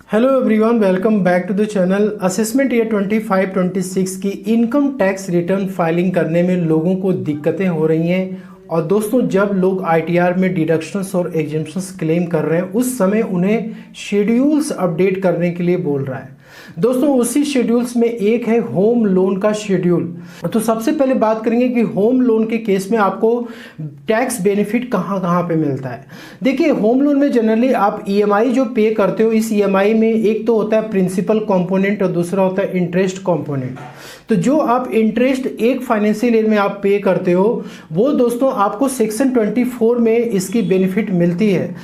Hello everyone, welcome back to the channel. Assessment year 25-26 की income tax return filing करने में लोगों को दिक्कतें हो रही हैं। और दोस्तों, जब लोग आईटीआर में डिडक्शंस और एग्जेम्पशंस क्लेम कर रहे हैं उस समय उन्हें शेड्यूल्स अपडेट करने के लिए बोल रहा है। दोस्तों, उसी शेड्यूल्स में एक है होम लोन का शेड्यूल। तो सबसे पहले बात करेंगे कि होम लोन के केस में आपको टैक्स बेनिफिट कहाँ कहाँ पे मिलता है। देखिए, होम लोन में जनरली आप ईएमआई जो पे करते हो, इस ईएमआई में एक तो होता है प्रिंसिपल कंपोनेंट और दूसरा होता है इंटरेस्ट कंपोनेंट। तो जो आप इंटरेस्ट एक फाइनेंशियल ईयर में आप पे करते हो वो दोस्तों आपको सेक्शन 24 में इसकी बेनिफिट मिलती है।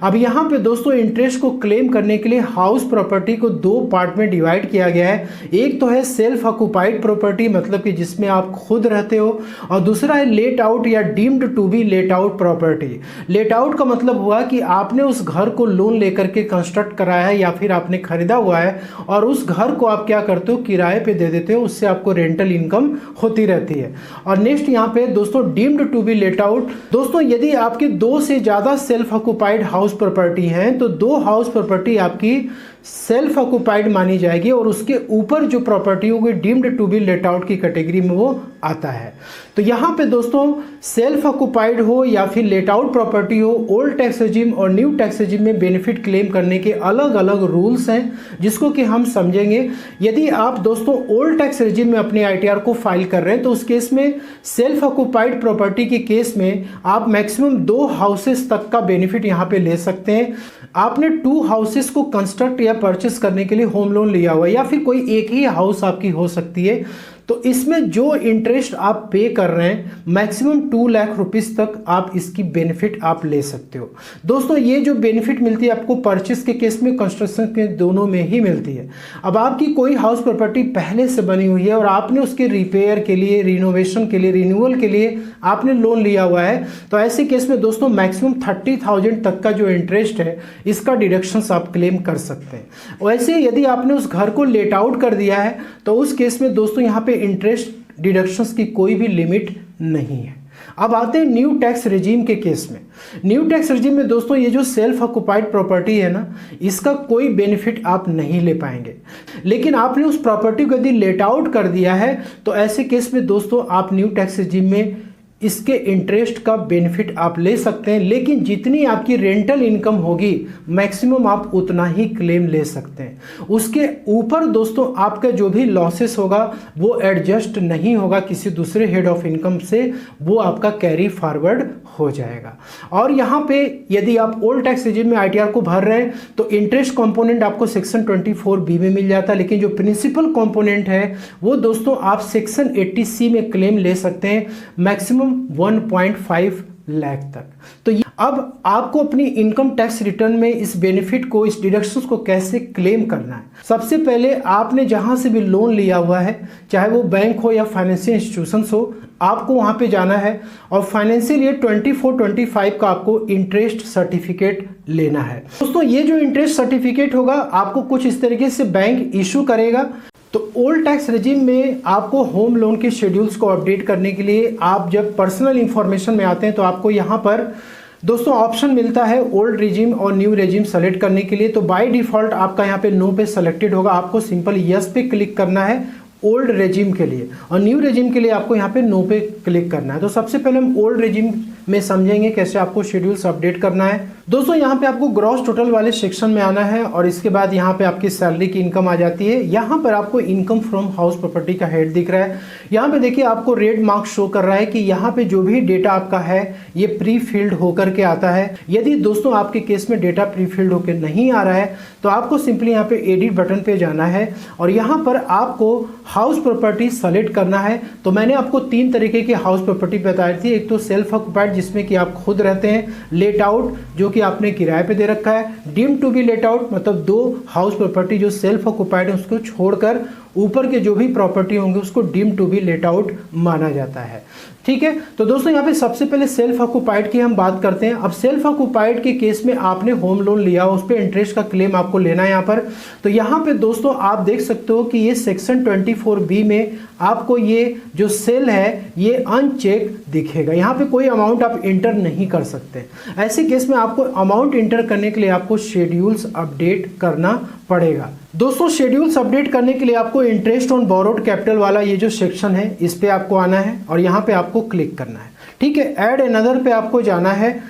अब यहाँ पे दोस्तों इंटरेस्ट को क्लेम करने के लिए हाउस प्रॉपर्टी को दो पार्ट में डिवाइड किया गया है। एक तो है सेल्फ ऑक्युपाइड प्रॉपर्टी, मतलब कि जिसमें आप खुद रहते हो, और दूसरा है लेट आउट या deemed to be let out property. Let out का मतलब हुआ कि आपने उस घर को लोन लेकर के कंस्ट्रक्ट कराया है या फिर आपने खरीदा हुआ है और उस घर को आप क्या करते हो, किराए पे दे देते हो, उससे आपको रेंटल इनकम होती रहती है। और नेक्स्ट यहाँ पे दोस्तों deemed to be let out. दोस्तों, यदि आपके दो से ज़्यादा सेल्फ ऑक्युपाइड हाउस प्रॉपर्टी है तो दो हाउस प्रॉपर्टी आपकी सेल्फ ऑक्युपाइड मानी जाएगी और उसके ऊपर जो प्रॉपर्टी होगी deemed to be let out की कैटेगरी में वो आता है। तो यहाँ पे दोस्तों सेल्फ ऑक्युपाइड हो या फिर लेट आउट प्रॉपर्टी हो, ओल्ड टैक्स रेजिम और न्यू टैक्स रेजिम में बेनिफिट क्लेम करने के अलग अलग रूल्स हैं जिसको कि हम समझेंगे। यदि आप दोस्तों ओल्ड टैक्स रेजिम में अपने आईटीआर को फाइल कर रहे हैं तो उस केस में सेल्फ ऑक्युपाइड प्रॉपर्टी के केस में आप मैक्सिमम 2 हाउसेस तक का बेनिफिट यहाँ पे ले सकते हैं। आपने 2 हाउसेस को कंस्ट्रक्ट या परचेस करने के लिए होम लोन लिया हुआ है या फिर कोई एक ही हाउस आपकी हो सकती है, तो इसमें जो इंटरेस्ट आप पे कर रहे हैं मैक्सिमम 2 लाख रुपीस तक आप इसकी बेनिफिट आप ले सकते हो। दोस्तों, ये जो बेनिफिट मिलती है आपको परचेस के केस में, कंस्ट्रक्शन के दोनों में ही मिलती है। अब आपकी कोई हाउस प्रॉपर्टी पहले से बनी हुई है और आपने उसके रिपेयर के लिए, रिनोवेशन के लिए, रिन्यूअल के लिए आपने लोन लिया हुआ है, तो ऐसे केस में दोस्तों मैक्सिमम 30,000 तक का जो इंटरेस्ट है इसका डिडक्शंस आप क्लेम कर सकते हैं। वैसे यदि आपने उस घर को लेट आउट कर दिया है तो उस केस में दोस्तों यहाँ पे इंटरेस्ट डिडक्शंस की कोई भी लिमिट नहीं है। अब आते हैं न्यू टैक्स रेजिम के केस में। न्यू टैक्स रेजिम में दोस्तों ये जो सेल्फ ऑक्युपाइड प्रॉपर्टी है ना, इसका कोई बेनिफिट आप नहीं ले पाएंगे। लेकिन आपने उस प्रॉपर्टी को यदि लेट आउट कर दिया है तो ऐसे केस में दोस्तों आप न्यू टैक्स रेजिम में इसके इंटरेस्ट का बेनिफिट आप ले सकते हैं, लेकिन जितनी आपकी रेंटल इनकम होगी मैक्सिमम आप उतना ही क्लेम ले सकते हैं। उसके ऊपर दोस्तों आपका जो भी लॉसेस होगा वो एडजस्ट नहीं होगा किसी दूसरे हेड ऑफ इनकम से, वो आपका कैरी फॉरवर्ड हो जाएगा। और यहाँ पे यदि आप ओल्ड टैक्स रेजिम में आईटीआर को भर रहे हैं तो इंटरेस्ट कंपोनेंट आपको सेक्शन 24B में मिल जाता है, लेकिन जो प्रिंसिपल कंपोनेंट है वो दोस्तों आप सेक्शन 80C में क्लेम ले सकते हैं मैक्सिमम 1.5 लाख तक। तो अब आपको अपनी इनकम टैक्स रिटर्न में इस बेनिफिट को, इस डिडक्शंस को कैसे क्लेम करना है। सबसे पहले आपने जहां से भी लोन लिया हुआ है, चाहे वो बैंक हो या फाइनेंशियल इंस्टीट्यूशंस हो, आपको वहां पे जाना है और फाइनेंशियल ईयर 24-25 का आपको इंटरेस्ट सर्टिफिकेट लेना है। दोस्तों, ये जो इंटरेस्ट सर्टिफिकेट होगा आपको कुछ इस तरीके से बैंक इशू करेगा। तो ओल्ड टैक्स रेजिम में आपको होम लोन के शेड्यूल्स को अपडेट करने के लिए आप जब पर्सनल इंफॉर्मेशन में आते हैं तो आपको यहाँ पर दोस्तों ऑप्शन मिलता है ओल्ड रेजिम और न्यू रेजिम सेलेक्ट करने के लिए। तो बाय डिफॉल्ट आपका यहाँ पे नो पे सेलेक्टेड होगा, आपको सिंपल यस पे क्लिक करना है ओल्ड रेजिम के लिए, और न्यू रेजिम के लिए आपको यहाँ पे नो पे क्लिक करना है। तो सबसे पहले हम ओल्ड रेजिम में समझेंगे कैसे आपको शेड्यूल्स अपडेट करना है। दोस्तों, यहाँ पे आपको ग्रॉस टोटल वाले सेक्शन में आना है और इसके बाद यहाँ पे आपकी सैलरी की इनकम आ जाती है। यहाँ पर आपको इनकम फ्रॉम हाउस प्रॉपर्टी का हेड दिख रहा है। यहाँ पे देखिए आपको रेड मार्क शो कर रहा है कि यहाँ पे जो भी डेटा आपका है ये प्री फिल्ड होकर के आता है। यदि दोस्तों आपके केस में डेटा प्री फिल्ड होकर नहीं आ रहा है तो आपको सिंपली यहाँ पे एडिट बटन पे जाना है और यहाँ पर आपको हाउस प्रॉपर्टी सेलेक्ट करना है। तो मैंने आपको 3 तरीके की हाउस प्रॉपर्टी बताई थी। एक तो सेल्फ ऑक्युपाइड जिसमें कि आप खुद रहते हैं, लेट आउट जो कि आपने किराए पे दे रखा है, deemed to be let out मतलब 2 हाउस प्रॉपर्टी जो सेल्फ ऑक्युपाइड है उसको छोड़कर ऊपर के जो भी प्रॉपर्टी होंगे उसको deemed to be let out माना जाता है। ठीक है, तो दोस्तों यहाँ पे सबसे पहले सेल्फ ऑक्युपाइड की हम बात करते हैं। अब सेल्फ ऑक्युपाइड के केस में आपने होम लोन लिया, उस पर इंटरेस्ट का क्लेम आपको लेना है यहाँ पर। तो यहाँ पे दोस्तों आप देख सकते हो कि ये सेक्शन 24B में आपको ये जो सेल है ये अनचेक दिखेगा। यहाँ पे कोई अमाउंट आप इंटर नहीं कर सकते। ऐसे केस में आपको अमाउंट इंटर करने के लिए आपको शेड्यूल्स अपडेट करना पड़ेगा। दोस्तों शेड्यूल्स अपडेट करने के लिए आपको इंटरेस्ट ऑन बोरोड कैपिटल वाला ये जो सेक्शन है इस पे आपको आना है और यहाँ पे आपको क्लिक करना है। ठीक है, ऐड अनदर पे आपको जाना है।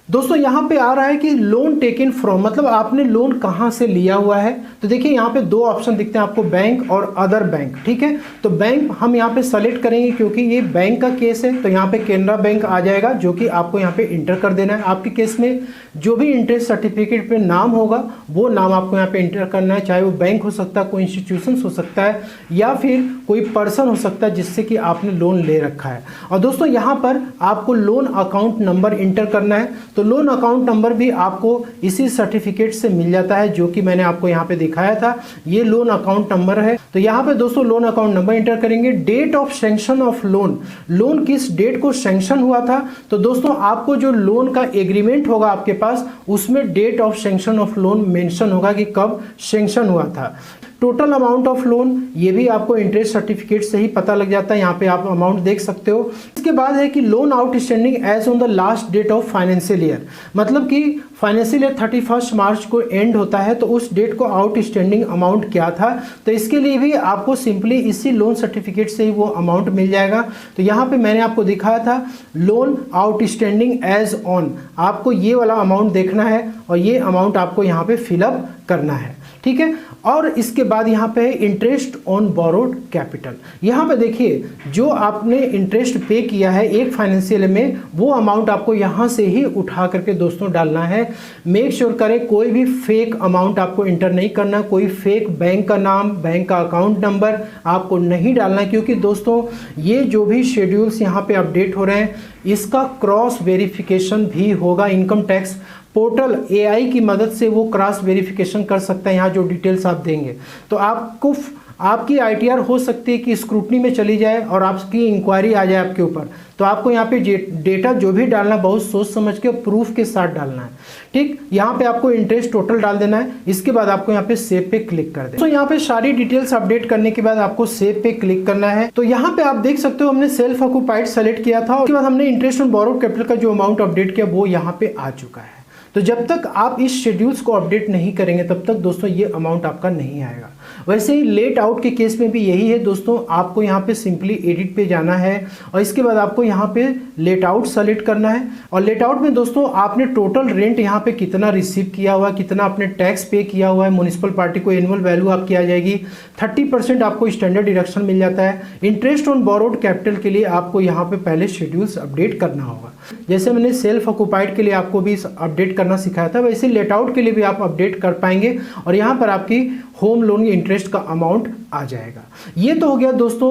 दोस्तों यहाँ पे आ रहा है कि लोन टेकन फ्रॉम, मतलब आपने लोन कहाँ से लिया हुआ है। तो देखिए यहाँ पे दो ऑप्शन दिखते हैं आपको, बैंक और अदर बैंक। ठीक है, तो बैंक हम यहाँ पे सेलेक्ट करेंगे क्योंकि ये बैंक का केस है, तो यहाँ पे केनरा बैंक आ जाएगा जो कि आपको यहाँ पे इंटर कर देना है। आपके केस में जो भी इंटरेस्ट सर्टिफिकेट पे नाम होगा वो नाम आपको यहाँ पे इंटर करना है, चाहे वो बैंक हो सकता है, कोई इंस्टीट्यूशन हो सकता है या फिर कोई पर्सन हो सकता है जिससे कि आपने लोन ले रखा है। और दोस्तों यहाँ पर आपको लोन अकाउंट नंबर इंटर करना है। तो लोन अकाउंट नंबर भी आपको इसी सर्टिफिकेट से मिल जाता है जो कि मैंने आपको यहाँ पे दिखाया था, ये लोन अकाउंट नंबर है। तो यहाँ पे दोस्तों लोन अकाउंट नंबर इंटर करेंगे। Date of sanction of loan, loan किस डेट को सैंक्शन हुआ था। तो दोस्तों आपको जो लोन का एग्रीमेंट होगा आपके पास उसमें date of sanction of loan mention होगा कि कब सैंक्शन हुआ था। टोटल अमाउंट ऑफ लोन ये भी आपको इंटरेस्ट सर्टिफिकेट से ही पता लग जाता है, यहाँ पे आप अमाउंट देख सकते हो। इसके बाद है कि loan outstanding as on the last date of financial year, मतलब कि फाइनेंशियल ईयर 31 मार्च को एंड होता है तो उस डेट को आउटस्टैंडिंग अमाउंट क्या था। तो इसके लिए भी आपको सिंपली इसी लोन सर्टिफिकेट से ही वो अमाउंट मिल जाएगा। तो यहाँ पे मैंने आपको दिखाया था लोन आउटस्टैंडिंग एज ऑन, आपको ये वाला अमाउंट देखना है और ये अमाउंट आपको यहाँ पे फिलअप करना है। ठीक है, और इसके बाद यहाँ पे है इंटरेस्ट ऑन बोरोड कैपिटल। यहाँ पे देखिए जो आपने इंटरेस्ट पे किया है एक फाइनेंशियल में वो अमाउंट आपको यहाँ से ही उठा करके दोस्तों डालना है। मेक श्योर करें कोई भी फेक अमाउंट आपको इंटर नहीं करना, कोई फेक बैंक का नाम, बैंक का अकाउंट नंबर आपको नहीं डालना, क्योंकि दोस्तों ये जो भी शेड्यूल्स यहाँ पे अपडेट हो रहे हैं इसका क्रॉस वेरिफिकेशन भी होगा। इनकम टैक्स पोर्टल एआई की मदद से वो क्रॉस वेरिफिकेशन कर सकता है। यहाँ जो डिटेल्स आप देंगे तो आपको आपकी आईटीआर हो सकती है कि स्क्रूटनी में चली जाए और आपकी इंक्वायरी आ जाए आपके ऊपर। तो आपको यहाँ पे डेटा जो भी डालना बहुत सोच समझ के प्रूफ के साथ डालना है। ठीक, यहाँ पे आपको इंटरेस्ट टोटल डाल देना है। इसके बाद आपको यहाँ पे सेव पे क्लिक कर देना। तो यहाँ पे सारी डिटेल्स अपडेट करने के बाद आपको सेव पे क्लिक करना है। तो यहाँ पे आप देख सकते हो हमने सेल्फ ऑक्यूपाइड सेलेक्ट किया था, उसके बाद हमने इंटरेस्ट ऑन बोरोड कैपिटल का जो अमाउंट अपडेट किया वो यहाँ पे आ चुका है। तो जब तक आप इस शेड्यूल्स को अपडेट नहीं करेंगे तब तक दोस्तों ये अमाउंट आपका नहीं आएगा। वैसे ही लेट आउट के केस में भी यही है दोस्तों, आपको यहाँ पे सिंपली एडिट पे जाना है और इसके बाद आपको यहाँ पे लेट आउट सेलेक्ट करना है। और लेट आउट में दोस्तों आपने टोटल रेंट यहाँ पे कितना रिसीव किया हुआ है, कितना आपने टैक्स पे किया हुआ है, म्युनिसिपल पार्टी को एनुअल वैल्यू आपकी आ जाएगी। 30% आपको स्टैंडर्ड डिडक्शन मिल जाता है। इंटरेस्ट ऑन बोरोड कैपिटल के लिए आपको यहाँ पे पहले शेड्यूल्स अपडेट करना होगा। जैसे मैंने सेल्फ ऑक्यूपाइड के लिए आपको भी अपडेट करना सिखाया था, वैसे लेट आउट के लिए भी आप अपडेट कर पाएंगे और यहाँ पर आपकी होम लोन इंटरेस्ट का अमाउंट आ जाएगा। ये तो हो गया दोस्तों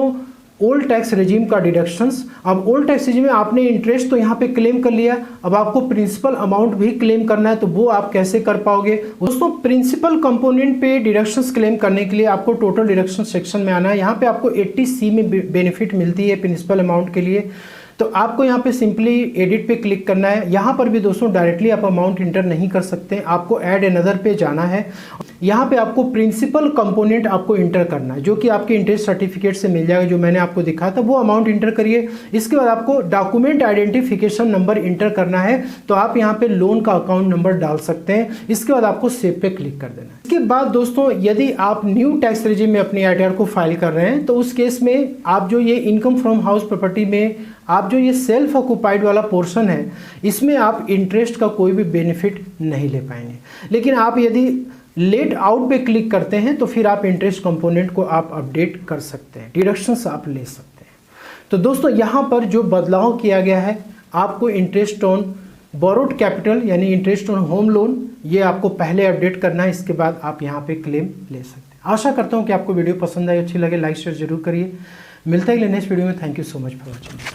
ओल्ड टैक्स रेजिम का डिडक्शंस। अब ओल्ड टैक्स रेजिम में आपने इंटरेस्ट तो यहाँ पे क्लेम कर लिया, अब आपको प्रिंसिपल अमाउंट भी क्लेम करना है। तो वो आप कैसे कर पाओगे दोस्तों? प्रिंसिपल कंपोनेंट पे डिडक्शंस क्लेम करने के लिए आपको टोटल डिडक्शन सेक्शन में आना है। यहाँ पे आपको 80C में बेनिफिट मिलती है प्रिंसिपल अमाउंट के लिए। तो आपको यहाँ पे सिंपली एडिट पे क्लिक करना है। यहाँ पर भी दोस्तों डायरेक्टली आप अमाउंट इंटर नहीं कर सकते, आपको ऐड अनदर पे जाना है। यहाँ पे आपको प्रिंसिपल कंपोनेंट आपको इंटर करना है जो कि आपके इंटरेस्ट सर्टिफिकेट से मिल जाएगा, जो मैंने आपको दिखाया था वो अमाउंट इंटर करिए। इसके बाद आपको डॉक्यूमेंट आइडेंटिफिकेशन नंबर इंटर करना है, तो आप यहाँ पे लोन का अकाउंट नंबर डाल सकते हैं। इसके बाद आपको सेव पे क्लिक कर देना है। इसके बाद दोस्तों यदि आप न्यू टैक्स रेजिम में अपनी आईटीआर को फाइल कर रहे हैं तो उस केस में आप जो ये इनकम फ्रॉम हाउस प्रॉपर्टी में आप जो ये सेल्फ ऑक्यूपाइड वाला पोर्शन है इसमें आप इंटरेस्ट का कोई भी बेनिफिट नहीं ले पाएंगे। लेकिन आप यदि लेट आउट पे क्लिक करते हैं तो फिर आप इंटरेस्ट कंपोनेंट को आप अपडेट कर सकते हैं, डिडक्शंस आप ले सकते हैं। तो दोस्तों यहाँ पर जो बदलाव किया गया है, आपको इंटरेस्ट ऑन बोरोड कैपिटल यानी इंटरेस्ट ऑन होम लोन ये आपको पहले अपडेट करना है, इसके बाद आप यहाँ पे क्लेम ले सकते हैं। आशा करता हूँ कि आपको वीडियो पसंद आई, अच्छी लगे, लाइक शेयर जरूर करिए। मिलता है अगले नेक्स्ट वीडियो में। Thank you so much for watching.